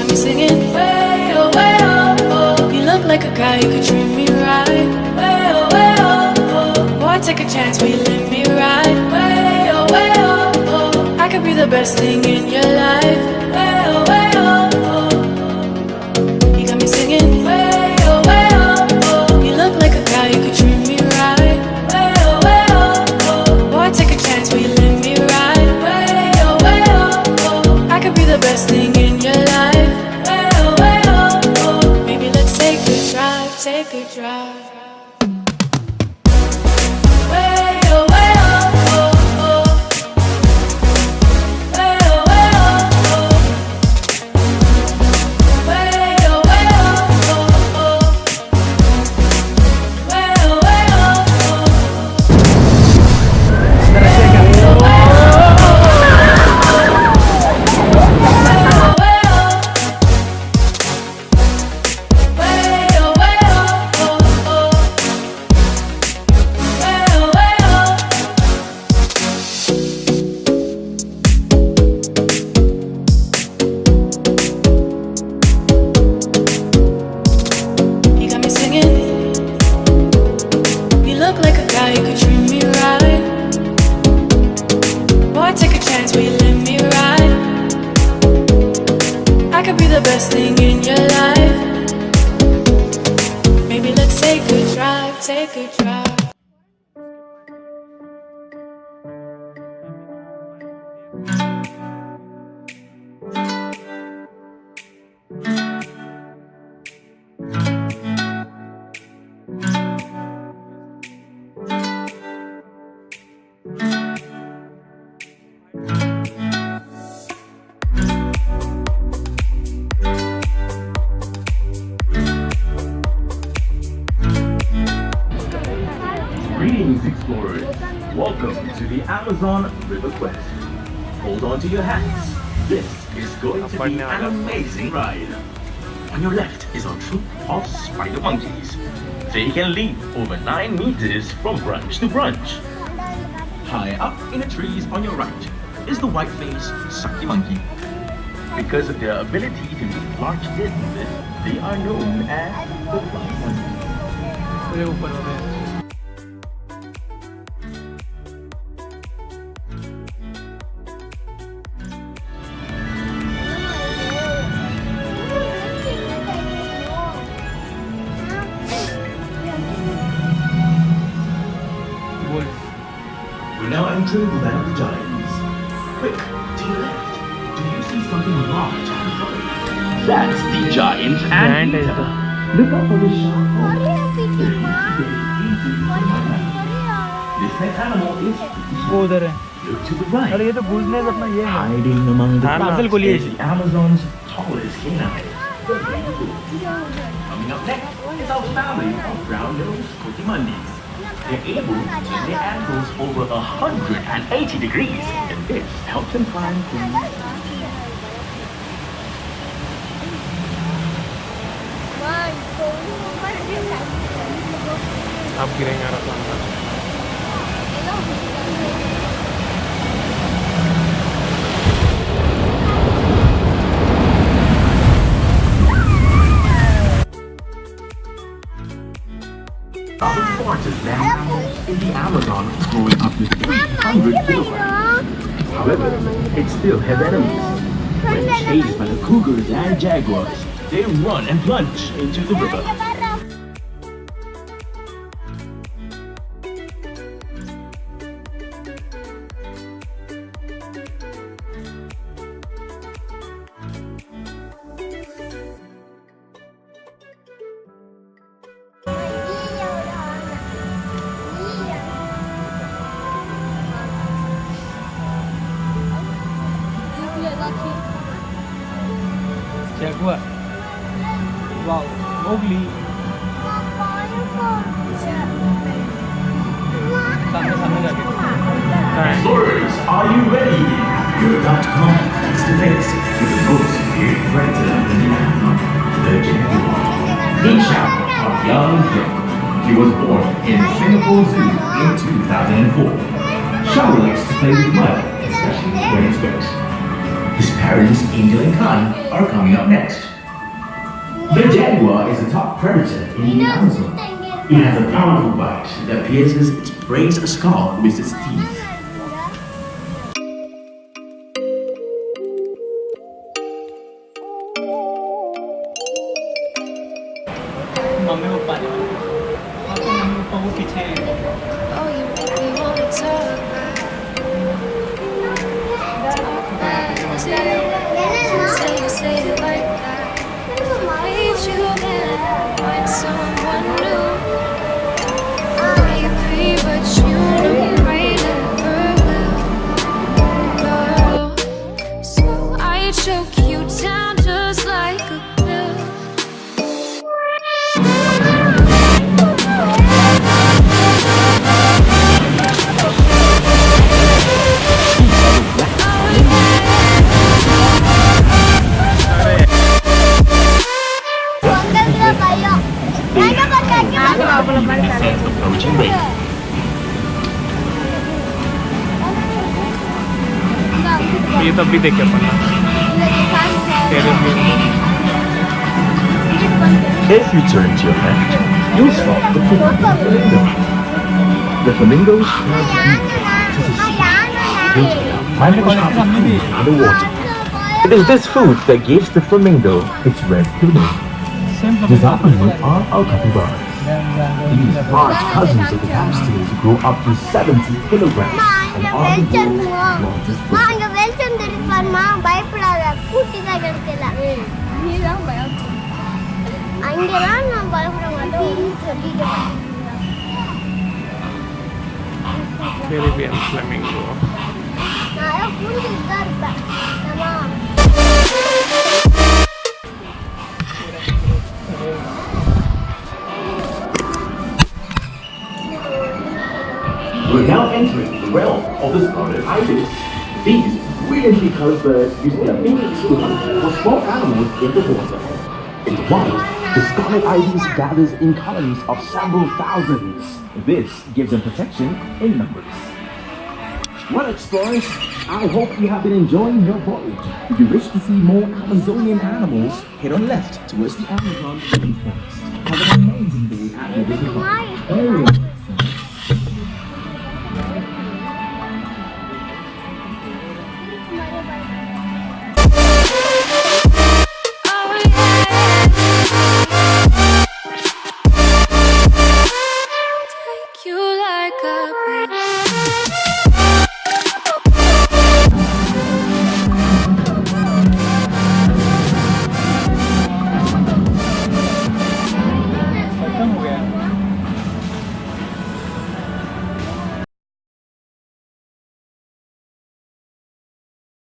got me singing way oh way oh oh. You look like a guy who could treat me right. Way oh way oh oh. Boy, take a chance, will you let me ride? Way oh way oh oh. I could be the best thing in your life. Way oh way oh oh. You got me singing way oh way oh oh. You look like a guy who could treat me right. Way oh way oh oh. Boy, take a chance, will you let me ride? Way oh way oh oh. I could be the best thing in your life. Way oh oh. Maybe let's take a drive, take a drive. Greetings, explorers. Welcome to the Amazon River Quest. Hold on to your hats. This is going to be an amazing ride. On your left is a troop of spider monkeys. They can leap over 9 meters from branch to branch. High up in the trees on your right is the white-faced sucky monkey. Because of their ability to leap large distances, they are known as the fly monkeys. We're now entering the land of the giants. Quick, to your left. Do you see something large and furry? That's the giant anteater. Look up for the sharp This next animal is look to the right. Hiding among the clouds is the Amazon's tallest canine. Coming up next is our family of brown-nosed coatimundis. They're able to turn their ankles over 180 degrees, and this helps them climb trees. आप गिरेंगे आराम से Largest land mammals in the Amazon, growing up to 300 kilograms. However, it still has enemies. When chased by the cougars and jaguars, they run and plunge into the river. Jaguar. Wow. Mowgli. Explorers, are you ready? You're about to come face to face with the most feared predator in the Amazon, the jaguar. Lee Shao of Young Joe. He was born in Singapore Zoo in 2004. Shao likes to play with mud, especially when it's wet. His parents, Angel and Khan, are coming up next. The jaguar is a top predator in the Amazon. It has a powerful bite that pierces its prey's skull with its teeth. Mummy papa ने mummy papa वो पीछे Oh, you make me wanna talk back to you. Say it like that. If I hate you, then find someone new. Maybe, but you know I never will. No. So I choke you down just like a pill. Approaching range. ये तब भी देखे अपन If you turn to your left, you'll spot the flamingo. The flamingos have food in the water. It is this food that gives the flamingo its red plumage. These animals are our capybaras. These large cousins of the hamsters grow up to 70 kilograms and are the world's largest bird. Caribbean flamingo. We're now entering the realm of the scarlet ibis. These brilliantly colored birds use their beaks to hunt for small animals in the water. In the wild, the scarlet ibis gathers in colonies of several thousands. This gives them protection in numbers. Well, explorers, I hope you have been enjoying your voyage. If you wish to see more Amazonian animals, head on left towards the Amazon rainforest. Have an amazing day at the Disney Park.